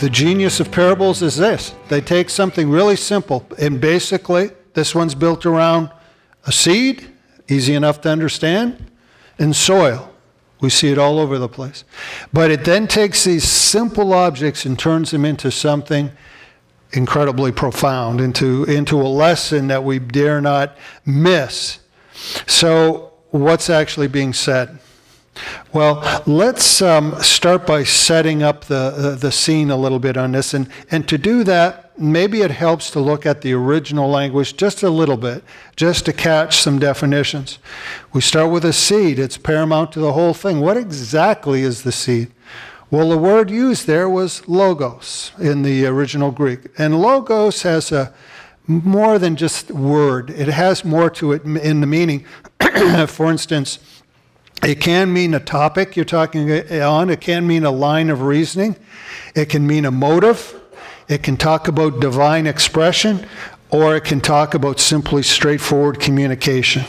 The genius of parables is this. They take something really simple, and basically, this one's built around a seed, easy enough to understand, and soil. We see it all over the place. But it then takes these simple objects and turns them into something incredibly profound, into a lesson that we dare not miss. So what's actually being said? Well, let's start by setting up the scene a little bit on this. And to do that, maybe it helps to look at the original language just a little bit, just to catch some definitions. We start with a seed. It's paramount to the whole thing. What exactly is the seed? Well, the word used there was logos in the original Greek. And logos has more than just word. It has more to it in the meaning. For instance, it can mean a topic you're talking on. It can mean a line of reasoning. It can mean a motive. It can talk about divine expression, or it can talk about simply straightforward communication.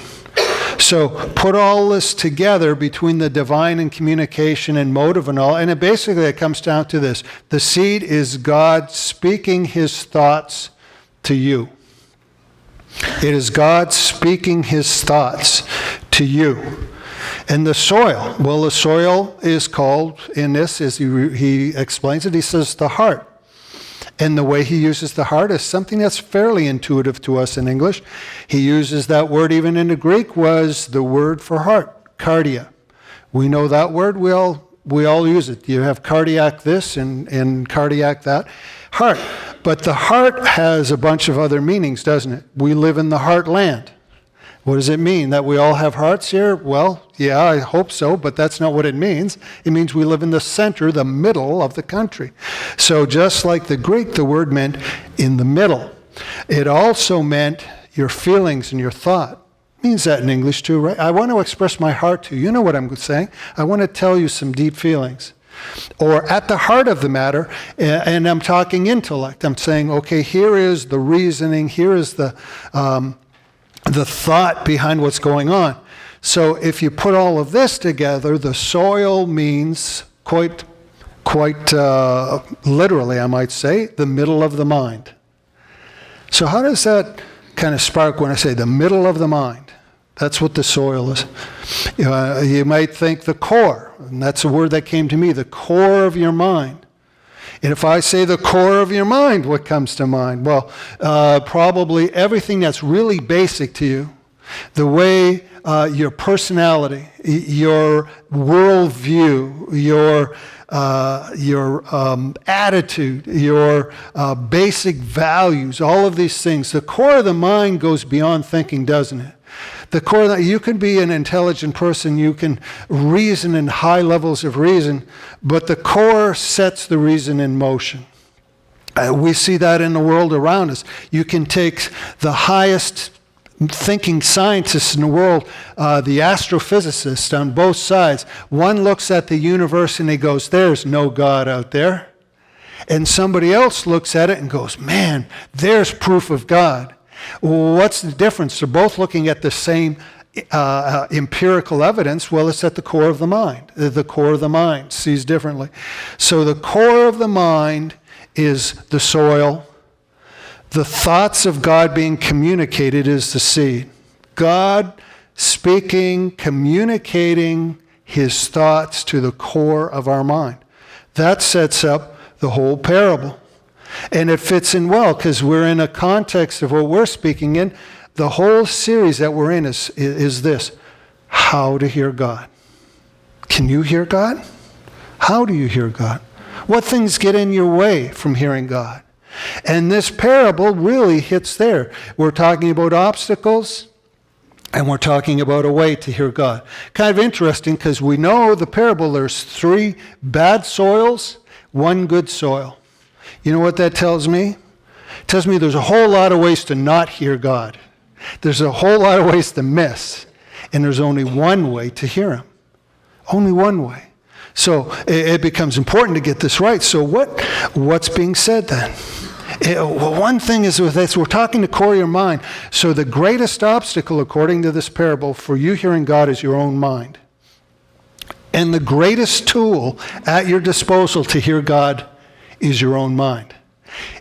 So put all this together between the divine and communication and motive and all, and it comes down to this. The seed is God speaking his thoughts to you. It is God speaking his thoughts to you. And the soil, well, the soil is called, in this, as he explains it, he says the heart. And the way he uses the heart is something that's fairly intuitive to us in English. He uses that word even in the Greek was the word for heart, cardia. We know that word, we all use it. You have cardiac this and cardiac that. Heart. But the heart has a bunch of other meanings, doesn't it? We live in the heartland. What does it mean? That we all have hearts here? Well, yeah, I hope so, but that's not what it means. It means we live in the center, the middle of the country. So just like the Greek, the word meant in the middle. It also meant your feelings and your thought. It means that in English too, right? I want to express my heart to you. You know what I'm saying? I want to tell you some deep feelings. Or at the heart of the matter, and I'm talking intellect. I'm saying, okay, here is the reasoning, here is the thought behind what's going on. So if you put all of this together, the soil means quite literally, I might say, the middle of the mind. So how does that kind of spark when I say the middle of the mind? That's what the soil is. You might think the core, and that's a word that came to me, the core of your mind. And if I say the core of your mind, what comes to mind? Well, probably everything that's really basic to you. The way your personality, your worldview, your attitude, your basic values, all of these things. The core of the mind goes beyond thinking, doesn't it? The core, you can be an intelligent person, you can reason in high levels of reason, but the core sets the reason in motion. We see that in the world around us. You can take the highest thinking scientists in the world, the astrophysicists on both sides. One looks at the universe and he goes, there's no God out there. And somebody else looks at it and goes, man, there's proof of God. What's the difference? They're both looking at the same empirical evidence. Well, it's at the core of the mind. The core of the mind sees differently. So the core of the mind is the soil. The thoughts of God being communicated is the seed. God speaking, communicating his thoughts to the core of our mind. That sets up the whole parable. And it fits in well because we're in a context of what we're speaking in. The whole series that we're in is this: how to hear God. Can you hear God? How do you hear God? What things get in your way from hearing God? And this parable really hits there. We're talking about obstacles and we're talking about a way to hear God. Kind of interesting because we know the parable, there's 3 bad soils, 1 good soil. You know what that tells me? It tells me there's a whole lot of ways to not hear God. There's a whole lot of ways to miss. And there's only one way to hear him. Only one way. So it becomes important to get this right. So what's being said then? One thing is with this, we're talking to core of your mind. So the greatest obstacle, according to this parable, for you hearing God is your own mind. And the greatest tool at your disposal to hear God is your own mind.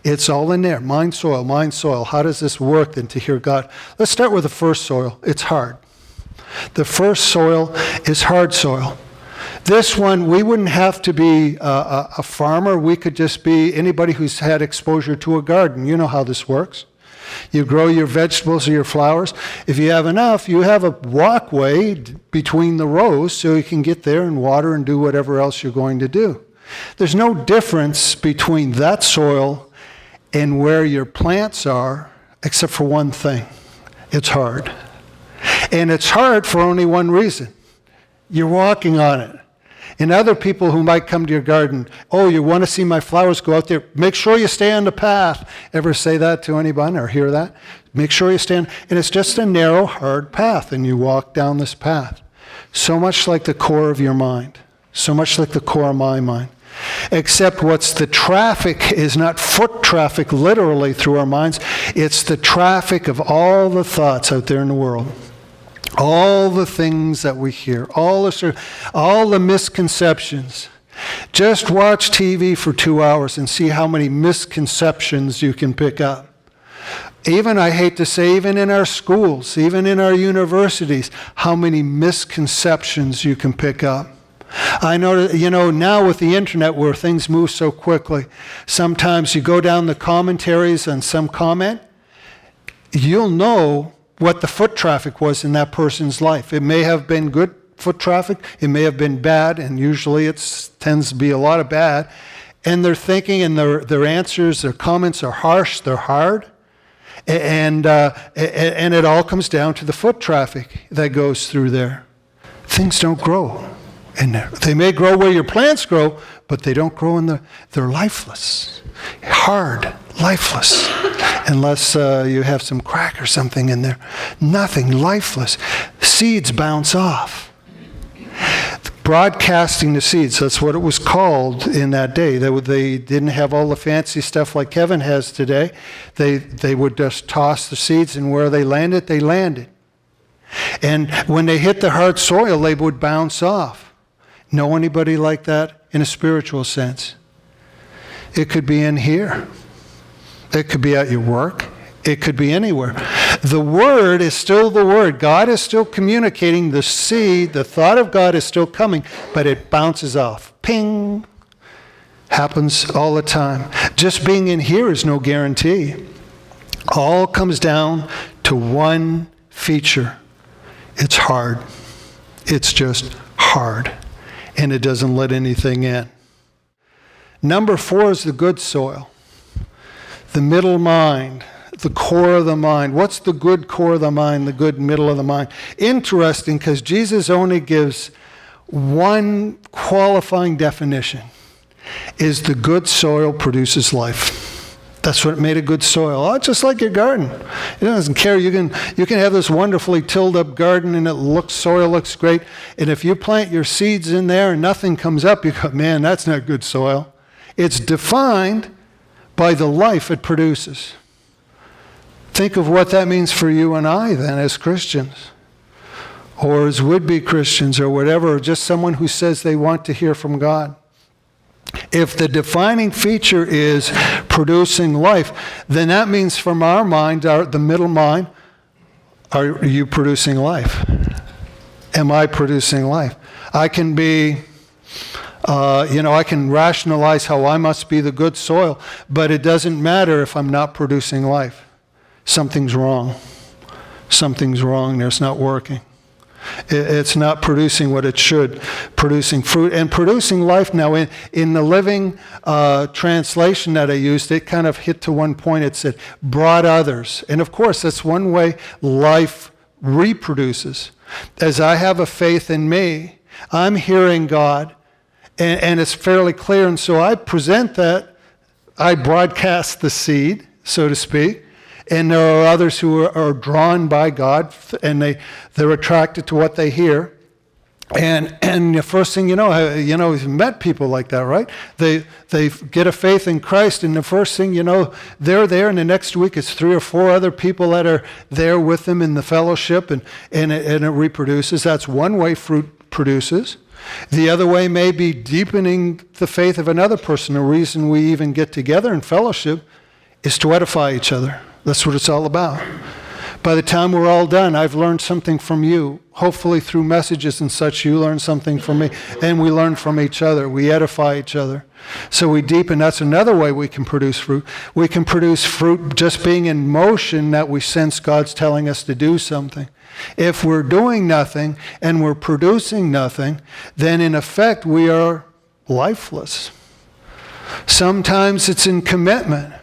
It's all in there. Mind, soil, mind, soil. How does this work then to hear God? Let's start with the first soil. It's hard. The first soil is hard soil. This one, we wouldn't have to be a farmer. We could just be anybody who's had exposure to a garden. You know how this works. You grow your vegetables or your flowers. If you have enough, you have a walkway between the rows so you can get there and water and do whatever else you're going to do. There's no difference between that soil and where your plants are, except for one thing. It's hard. And it's hard for only one reason. You're walking on it. And other people who might come to your garden, oh, you want to see my flowers, go out there. Make sure you stay on the path. Ever say that to anyone or hear that? Make sure you stand. And it's just a narrow, hard path, and you walk down this path. So much like the core of your mind. So much like the core of my mind. Except what's the traffic is not foot traffic literally through our minds. It's the traffic of all the thoughts out there in the world. All the things that we hear, all the misconceptions. Just watch TV for 2 hours and see how many misconceptions you can pick up. Even, I hate to say, even in our schools, even in our universities, how many misconceptions you can pick up. I know, now with the internet where things move so quickly, sometimes you go down the commentaries on some comment, you'll know what the foot traffic was in that person's life. It may have been good foot traffic, it may have been bad, and usually it tends to be a lot of bad. And their thinking and their answers, their comments are harsh, they're hard. And it all comes down to the foot traffic that goes through there. Things don't grow in there. They may grow where your plants grow, but they don't grow they're lifeless. Hard, lifeless. Unless you have some crack or something in there. Nothing, lifeless. Seeds bounce off. Broadcasting the seeds, that's what it was called in that day. They didn't have all the fancy stuff like Kevin has today. They would just toss the seeds, and where they landed, they landed. And when they hit the hard soil, they would bounce off. Know anybody like that in a spiritual sense? It could be in here. It could be at your work. It could be anywhere. The Word is still the Word. God is still communicating. The seed, the thought of God is still coming, but it bounces off. Ping. Happens all the time. Just being in here is no guarantee. All comes down to one feature. It's hard. It's just hard. And it doesn't let anything in. Number 4 is the good soil. The middle mind, the core of the mind. What's the good core of the mind, the good middle of the mind? Interesting, because Jesus only gives one qualifying definition, is the good soil produces life. That's what made a good soil. Oh, just like your garden. It doesn't care. You can have this wonderfully tilled up garden and soil looks great. And if you plant your seeds in there and nothing comes up, you go, man, that's not good soil. It's defined by the life it produces. Think of what that means for you and I then as Christians, or as would-be Christians, or whatever, or just someone who says they want to hear from God. If the defining feature is producing life, then that means from our mind, the middle mind, are you producing life? Am I producing life? I can be... I can rationalize how I must be the good soil, but it doesn't matter if I'm not producing life. Something's wrong. Something's wrong there. It's not working. It's not producing what it should, producing fruit. And producing life now, in the Living translation that I used, it kind of hit to one point. It said, brought others. And of course, that's one way life reproduces. As I have a faith in me, I'm hearing God, and it's fairly clear, and so I present that. I broadcast the seed, so to speak, and there are others who are drawn by God, and they're attracted to what they hear. And the first thing you know, you've met people like that, right? They get a faith in Christ, and the first thing you know, they're there, and the next week it's 3 or 4 other people that are there with them in the fellowship, and it reproduces. That's one way fruit produces. The other way may be deepening the faith of another person. The reason we even get together in fellowship is to edify each other. That's what it's all about. By the time we're all done, I've learned something from you. Hopefully through messages and such, you learn something from me. And we learn from each other. We edify each other. So we deepen. That's another way we can produce fruit. We can produce fruit just being in motion, that we sense God's telling us to do something. If we're doing nothing and we're producing nothing, then in effect we are lifeless. Sometimes it's in commitment.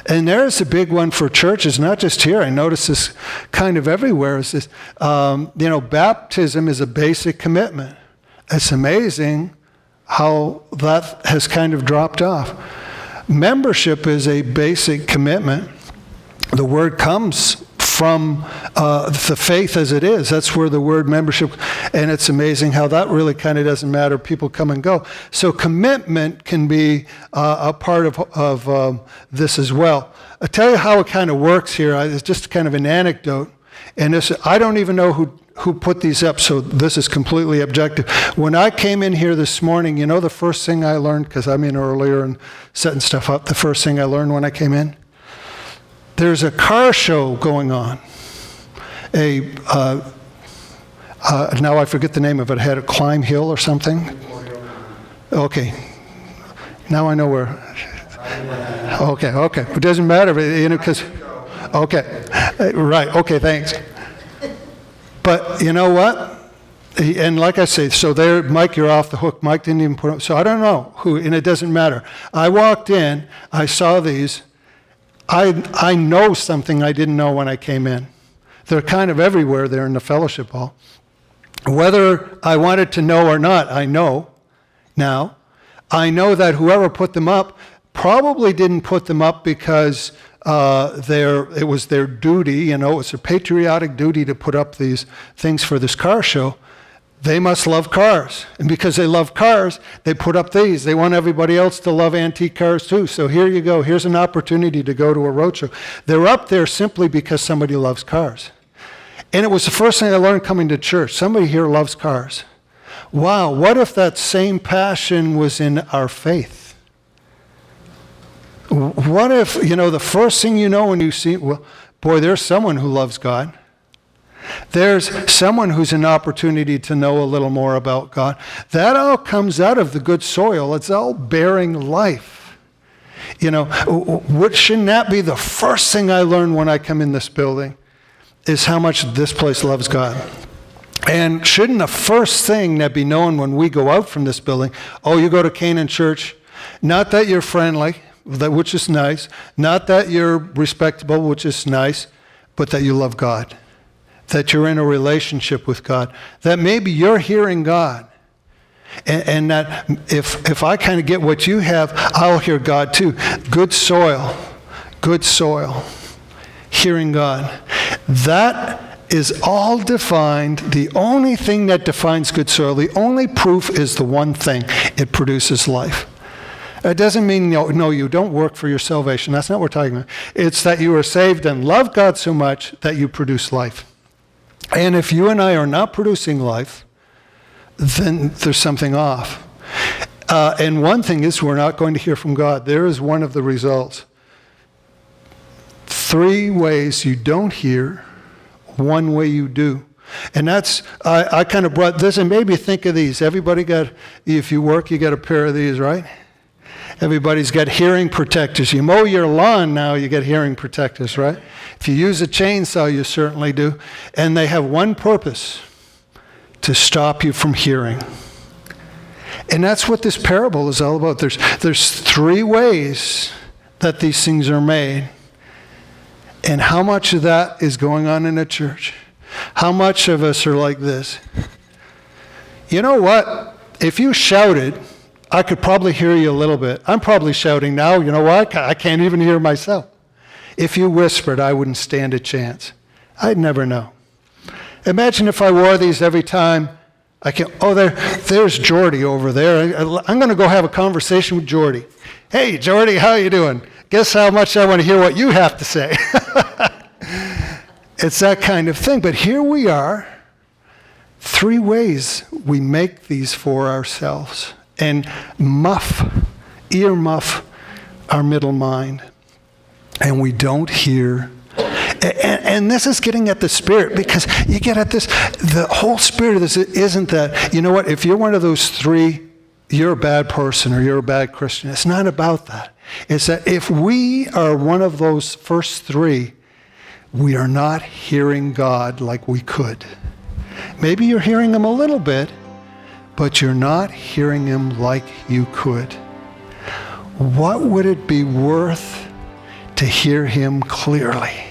And there's a big one for churches, not just here. I notice this kind of everywhere. Is this, baptism is a basic commitment. It's amazing how that has kind of dropped off. Membership is a basic commitment. The word comes from the faith as it is. That's where the word membership, and it's amazing how that really kind of doesn't matter. People come and go. So commitment can be a part of this as well. I'll tell you how it kind of works here. It's just kind of an anecdote. And this, I don't even know who put these up, so this is completely objective. When I came in here this morning, you know the first thing I learned, because I'm in earlier and setting stuff up, the first thing I learned when I came in? There's a car show going on. Now I forget the name of it. It had a climb hill or something. Okay. Now I know where. Okay. It doesn't matter, because. Okay. Right. Okay. Thanks. But you know what? And like I say, so there, Mike, you're off the hook. Mike didn't even put up. So I don't know who, and it doesn't matter. I walked in. I saw these. I know something I didn't know when I came in. They're kind of everywhere there in the fellowship hall. Whether I wanted to know or not, I know now. I know that whoever put them up probably didn't put them up because it was their duty, it was a patriotic duty to put up these things for this car show. They must love cars. And because they love cars, they put up these. They want everybody else to love antique cars too. So here you go. Here's an opportunity to go to a roadshow. They're up there simply because somebody loves cars. And it was the first thing I learned coming to church. Somebody here loves cars. Wow, what if that same passion was in our faith? What if, the first thing you know when you see, well, boy, there's someone who loves God. There's someone who's an opportunity to know a little more about God. That all comes out of the good soil. It's all bearing life. Shouldn't that be the first thing I learn when I come in this building, is how much this place loves God. And shouldn't the first thing that be known when we go out from this building, oh, you go to Canaan Church, not that you're friendly, which is nice, not that you're respectable, which is nice, but that you love God. That you're in a relationship with God, that maybe you're hearing God, and that if I kind of get what you have, I'll hear God too. Good soil, hearing God. That is all defined. The only thing that defines good soil, the only proof is the one thing: it produces life. It doesn't mean, no, you don't work for your salvation. That's not what we're talking about. It's that you are saved and love God so much that you produce life. And if you and I are not producing life, then there's something off. And one thing is, we're not going to hear from God. There is one of the results. 3 ways you don't hear, 1 way you do. And that's, I kind of brought this, and maybe think of these. Everybody got, if you work, you got a pair of these, right? Everybody's got hearing protectors. You mow your lawn now, you get hearing protectors, right? If you use a chainsaw, you certainly do. And they have one purpose: to stop you from hearing. And that's what this parable is all about. There's 3 ways that these things are made. And how much of that is going on in a church? How much of us are like this? You know what? If you shouted, I could probably hear you a little bit. I'm probably shouting now. You know what? I can't even hear myself. If you whispered, I wouldn't stand a chance. I'd never know. Imagine if I wore these every time. There's Jordy over there. I'm going to go have a conversation with Jordy. Hey, Jordy, how you doing? Guess how much I want to hear what you have to say. It's that kind of thing. But here we are, three ways we make these for ourselves and earmuff our middle mind. And we don't hear. And this is getting at the Spirit, because you get at this, the whole spirit of this isn't that, you know what, if you're one of those three, you're a bad person or you're a bad Christian. It's not about that. It's that if we are one of those first three, we are not hearing God like we could. Maybe you're hearing him a little bit, but you're not hearing him like you could. What would it be worth to hear him clearly?